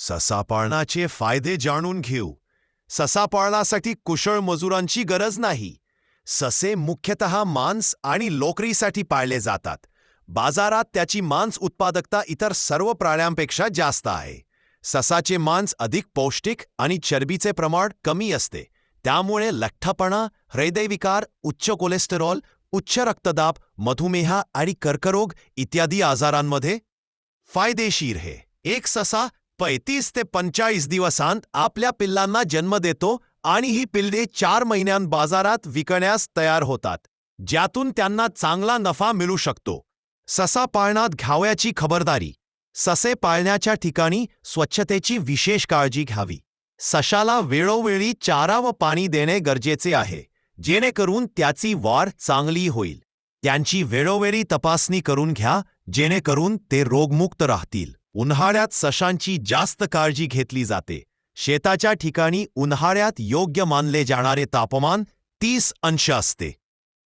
ससा पाळण्याचे फायदे जाणून घेऊ. ससा पाळण्यासाठी कुशल मजुरांची गरज नाही. ससे मुख्यतः मांस आणि लोकरीसाठी पाळले जातात. बाजारात त्याची मांस उत्पादकता इतर सर्व प्राण्यांपेक्षा जास्त आहे. ससाचे मांस अधिक पौष्टिक आणि चरबीचे प्रमाण कमी असते. त्यामुळे लठ्ठपणा, हृदयविकार, उच्च कोलेस्टेरॉल, उच्च रक्तदाब, मधुमेह आणि कर्करोग इत्यादी आजारांमध्ये फायदेशीर आहे. एक ससा 35 ते 45 दिवसांत आपल्या पिल्लांना जन्म देतो आणि ही पिल्ले 4 महिन्यांत बाजारात विकण्यास तयार होतात, ज्यातून त्यांना चांगला नफा मिळू शकतो. ससा पाळण्यात घ्यावयाची खबरदारी. ससे पाळण्याच्या ठिकाणी स्वच्छतेची विशेष काळजी घ्यावी. सशाला वेळोवेळी चारा व पाणी देणे गरजेचे आहे, जेणेकरून त्याची वाढ चांगली होईल. त्यांची वेळोवेळी तपासणी करून घ्या, जेणेकरून ते रोगमुक्त राहतील. उन्हाळ्यात सशांची जास्त काळजी घेतली जाते. शेताच्या ठिकाणी उन्हाळ्यात योग्य मानले जाणारे तापमान 30 अंश असते.